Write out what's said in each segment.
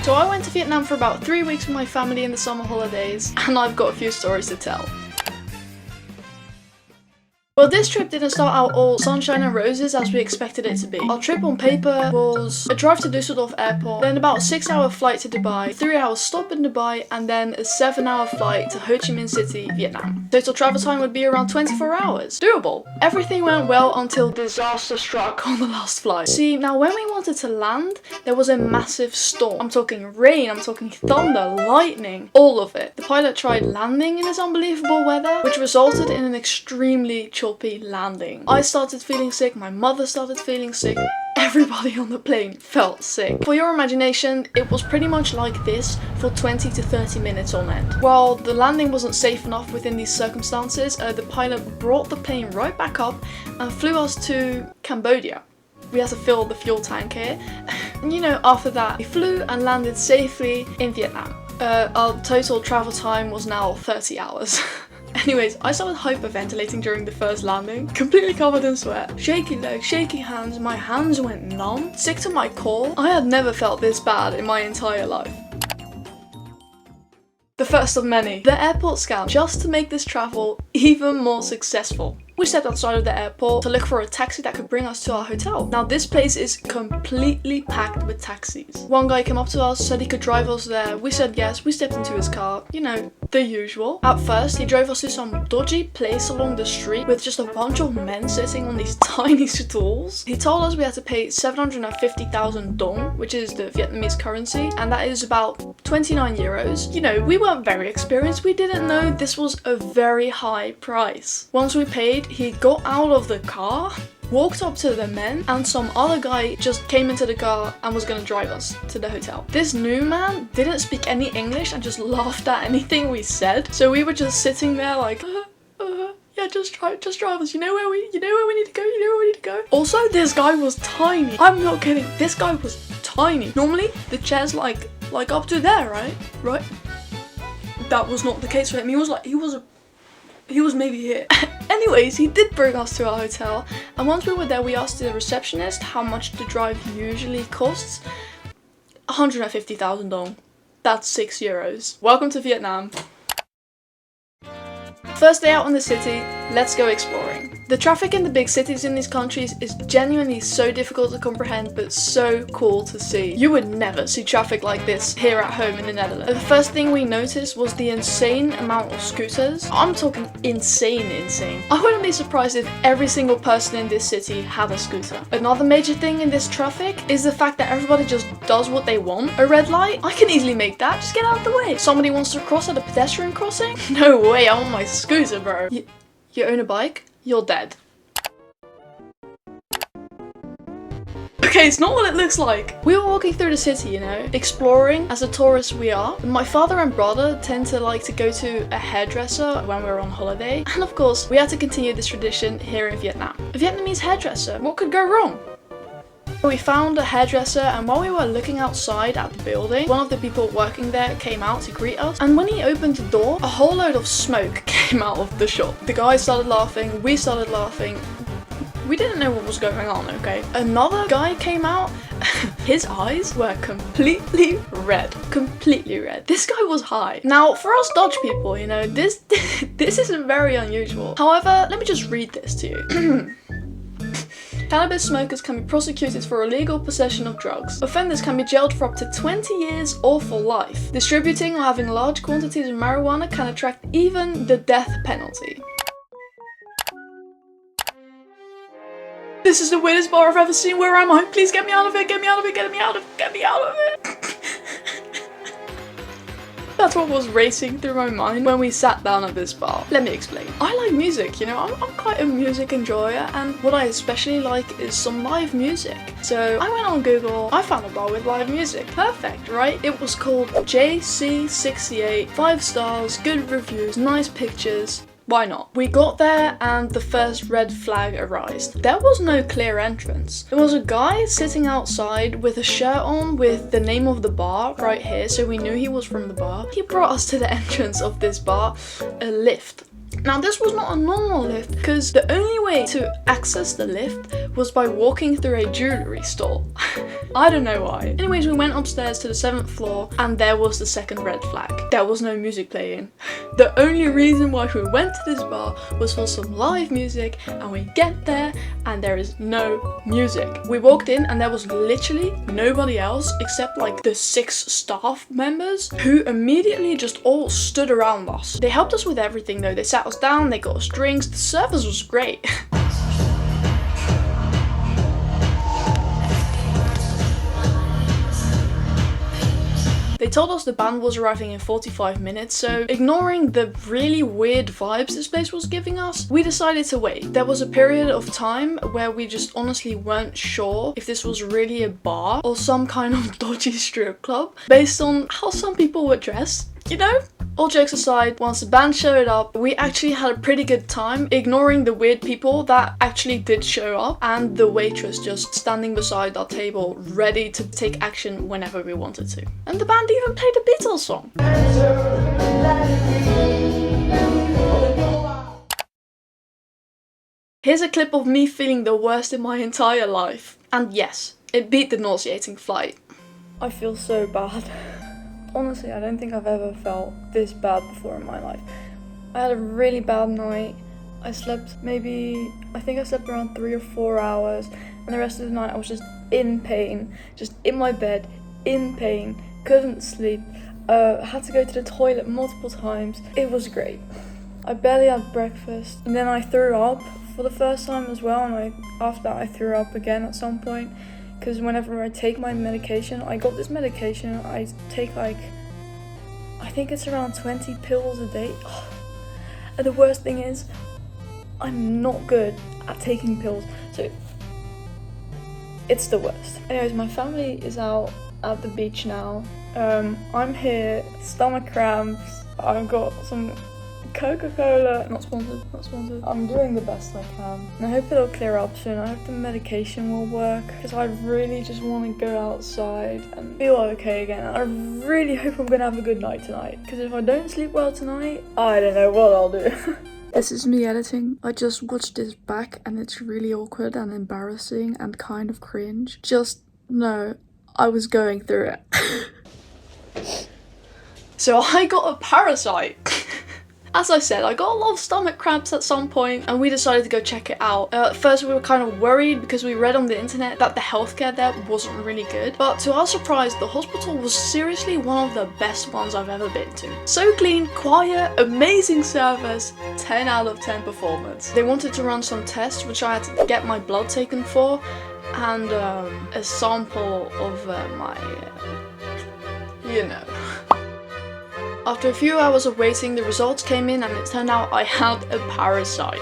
So I went to Vietnam for about 3 weeks with my family in the summer holidays, and I've got a few stories to tell. Well, this trip didn't start out all sunshine and roses as we expected it to be. Our trip on paper was a drive to Düsseldorf airport, then about a 6-hour flight to Dubai, 3 hours stop in Dubai, and then a 7-hour flight to Ho Chi Minh City, Vietnam. Total travel time would be around 24 hours. Doable. Everything went well until disaster struck on the last flight. See, now when we wanted to land, there was a massive storm. I'm talking rain, I'm talking thunder, lightning, all of it. The pilot tried landing in this unbelievable weather, which resulted in an extremely choppy landing. I started feeling sick, my mother started feeling sick, everybody on the plane felt sick. For your imagination, it was pretty much like this for 20 to 30 minutes on end. While the landing wasn't safe enough within these circumstances, the pilot brought the plane right back up and flew us to Cambodia. We had to fill the fuel tank here. And you know, after that, we flew and landed safely in Vietnam. Our total travel time was now 30 hours. Anyways, I started hyperventilating during the first landing, completely covered in sweat. Shaky legs, shaky hands, my hands went numb, sick to my core. I had never felt this bad in my entire life. The first of many. The airport scan, just to make this travel even more successful. We stepped outside of the airport to look for a taxi that could bring us to our hotel. Now this place is completely packed with taxis. One guy came up to us, said he could drive us there. We said yes, we stepped into his car. You know, the usual. At first, he drove us to some dodgy place along the street with just a bunch of men sitting on these tiny stools. He told us we had to pay 750,000 dong, which is the Vietnamese currency, and that is about 29 euros. You know, we weren't very experienced. We didn't know this was a very high price. Once we paid, he got out of the car, walked up to the men, and some other guy just came into the car and was gonna drive us to the hotel. This new man didn't speak any English and just laughed at anything we said. So we were just sitting there like, yeah, just drive us. You know where we need to go. You know where we need to go. Also, this guy was tiny. I'm not kidding. This guy was tiny. Normally, the chair's like up to there, right? Right? That was not the case for him. He was maybe here. Anyways, he did bring us to our hotel, and once we were there, we asked the receptionist how much the drive usually costs. 150,000 dong. That's 6 euros. Welcome to Vietnam. First day out in the city, let's go exploring. The traffic in the big cities in these countries is genuinely so difficult to comprehend, but so cool to see. You would never see traffic like this here at home in the Netherlands. The first thing we noticed was the insane amount of scooters. I'm talking insane. I wouldn't be surprised if every single person in this city had a scooter. Another major thing in this traffic is the fact that everybody just does what they want. A red light? I can easily make that, just get out of the way. Somebody wants to cross at a pedestrian crossing? No way, I want my scooter, bro. You own a bike? You're dead. Okay, it's not what it looks like. We were walking through the city, you know, exploring as the tourists we are. My father and brother tend to like to go to a hairdresser when we're on holiday. And of course, we had to continue this tradition here in Vietnam. A Vietnamese hairdresser, what could go wrong? We found a hairdresser, and while we were looking outside at the building, one of the people working there came out to greet us, and when he opened the door, a whole load of smoke came out of the shop. The guy started laughing, we started laughing. We didn't know what was going on, okay? Another guy came out, his eyes were completely red. This guy was high. Now, for us Dutch people, you know, this isn't very unusual. However, let me just read this to you. Cannabis smokers can be prosecuted for illegal possession of drugs. Offenders can be jailed for up to 20 years or for life. Distributing or having large quantities of marijuana can attract even the death penalty. This is the weirdest bar I've ever seen. Where am I? Please get me out of it, get me out of it, get me out of it. That's what was racing through my mind when we sat down at this bar. Let me explain. I like music, you know, I'm quite a music enjoyer, and what I especially like is some live music. So I went on Google, I found a bar with live music. Perfect, right? It was called JC68, 5 stars, good reviews, nice pictures. Why not? We got there and the first red flag arose. There was no clear entrance. There was a guy sitting outside with a shirt on with the name of the bar right here, so we knew he was from the bar. He brought us to the entrance of this bar, a lift. Now this was not a normal lift, because the only way to access the lift was by walking through a jewellery store. I don't know why. Anyways, we went upstairs to the 7th floor and there was the second red flag. There was no music playing. The only reason why we went to this bar was for some live music, and we get there and there is no music. We walked in and there was literally nobody else except like the 6 staff members who immediately just all stood around us. They helped us with everything though. They sat us down, they got us drinks, the service was great. They told us the band was arriving in 45 minutes, so ignoring the really weird vibes this place was giving us, we decided to wait. There was a period of time where we just honestly weren't sure if this was really a bar or some kind of dodgy strip club, based on how some people were dressed, you know? All jokes aside, once the band showed up, we actually had a pretty good time, ignoring the weird people that actually did show up and the waitress just standing beside our table ready to take action whenever we wanted to. And the band even played a Beatles song. Here's a clip of me feeling the worst in my entire life. And yes, it beat the nauseating flight. I feel so bad. Honestly, I don't think I've ever felt this bad before in my life. I had a really bad night. I slept I think I slept around 3 or 4 hours, and the rest of the night I was just in pain, just in my bed, in pain, couldn't sleep, had to go to the toilet multiple times. It was great. I barely had breakfast, and then I threw up for the first time as well, and after that I threw up again at some point. Because whenever I take my medication, I got this medication, I take like, I think it's around 20 pills a day. And the worst thing is, I'm not good at taking pills, so it's the worst. Anyways, my family is out at the beach now. I'm here, stomach cramps, I've got some Coca-Cola, not sponsored. I'm doing the best I can, and I hope it'll clear up soon. I hope the medication will work, because I really just want to go outside and feel okay again. I really hope I'm gonna have a good night tonight, because if I don't sleep well tonight, I don't know what I'll do. This is me editing. I just watched this back and it's really awkward and embarrassing and kind of cringe. Just know I was going through it. So I got a parasite. As I said, I got a lot of stomach cramps at some point and we decided to go check it out. At first we were kind of worried because we read on the internet that the healthcare there wasn't really good, but to our surprise the hospital was seriously one of the best ones I've ever been to. So clean, quiet, amazing service, 10 out of 10 performance. They wanted to run some tests which I had to get my blood taken for, and a sample of you know. After a few hours of waiting, the results came in and it turned out I had a parasite.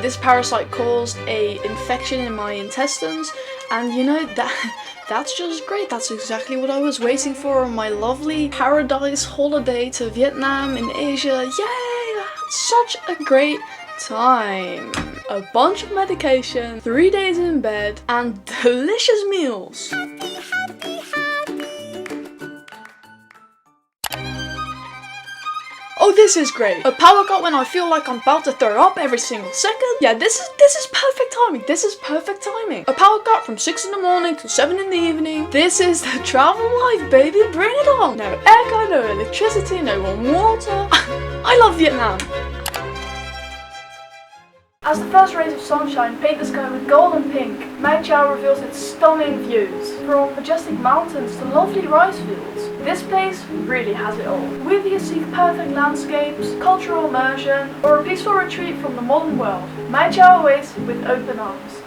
This parasite caused an infection in my intestines, and you know, that's just great. That's exactly what I was waiting for on my lovely paradise holiday to Vietnam in Asia. Yay! I had such a great time. A bunch of medication, 3 days in bed, and delicious meals. Oh, this is great. A power cut when I feel like I'm about to throw up every single second. Yeah, this is perfect timing. This is perfect timing. A power cut from 6 in the morning to 7 in the evening. This is the travel life, baby. Bring it on. No aircon, no electricity, no warm water. I love Vietnam. As the first rays of sunshine paint the sky with gold and pink, Mai Chau reveals its stunning views. From majestic mountains to lovely rice fields, this place really has it all. Whether you seek perfect landscapes, cultural immersion, or a peaceful retreat from the modern world, Mai Chau awaits with open arms.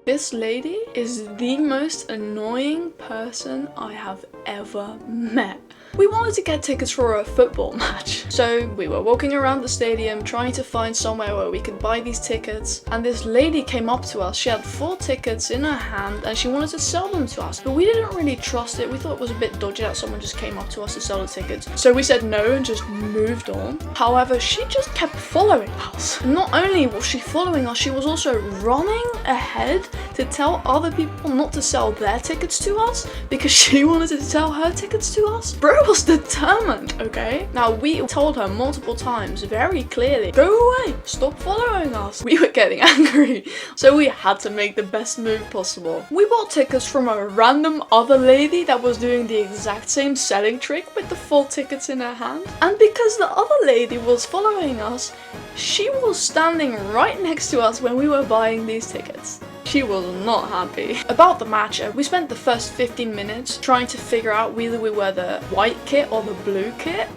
This lady is the most annoying person I have ever met. We wanted to get tickets for a football match, so we were walking around the stadium trying to find somewhere where we could buy these tickets, and this lady came up to us. She had 4 tickets in her hand and she wanted to sell them to us, but we didn't really trust it. We thought it was a bit dodgy that someone just came up to us to sell the tickets, so we said no and just moved on. However, she just kept following us. Not only was she following us, she was also running ahead to tell other people not to sell their tickets to us because she wanted to sell her tickets to us? Bro was determined, okay? Now, we told her multiple times very clearly, go away, stop following us. We were getting angry, so we had to make the best move possible. We bought tickets from a random other lady that was doing the exact same selling trick with the full tickets in her hand. And because the other lady was following us, she was standing right next to us when we were buying these tickets. She was not happy. About the match, we spent the first 15 minutes trying to figure out whether we were the white kit or the blue kit.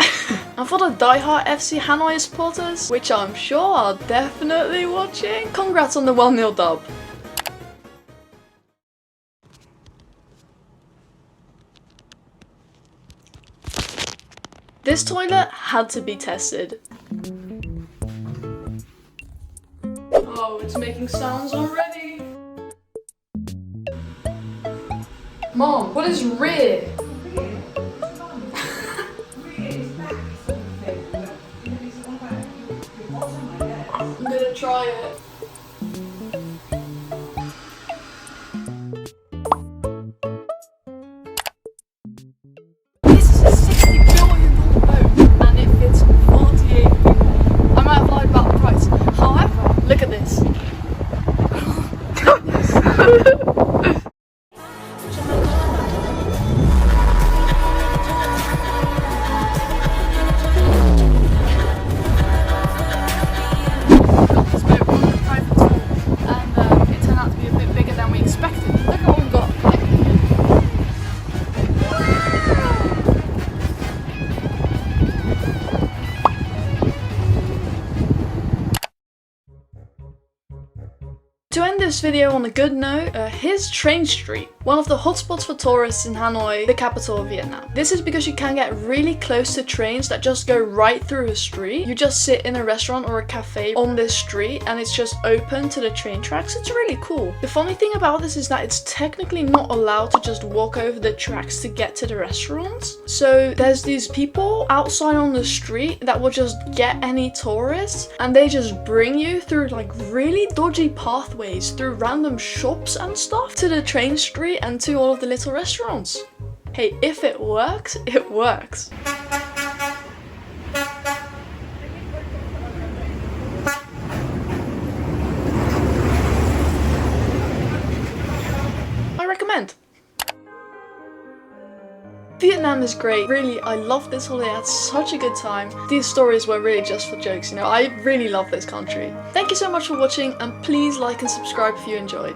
And for the diehard FC Hanoi supporters, which I'm sure are definitely watching, congrats on the 1-0 dub. This toilet had to be tested. Oh, it's making sounds already. Mom, what is rear? I'm gonna try it. This is a $60 billion boat and it fits 48 people. I might have lied about the price. However, look at this. To end this video on a good note, here's Train Street, one of the hotspots for tourists in Hanoi, the capital of Vietnam. This is because you can get really close to trains that just go right through a street. You just sit in a restaurant or a cafe on this street and it's just open to the train tracks. It's really cool. The funny thing about this is that it's technically not allowed to just walk over the tracks to get to the restaurants. So there's these people outside on the street that will just get any tourists and they just bring you through like really dodgy pathways through random shops and stuff to the train street and to all of the little restaurants. Hey, if it works, it works. I recommend. Vietnam is great. Really, I love this holiday. I had such a good time. These stories were really just for jokes, you know. I really love this country. Thank you so much for watching and please like and subscribe if you enjoyed.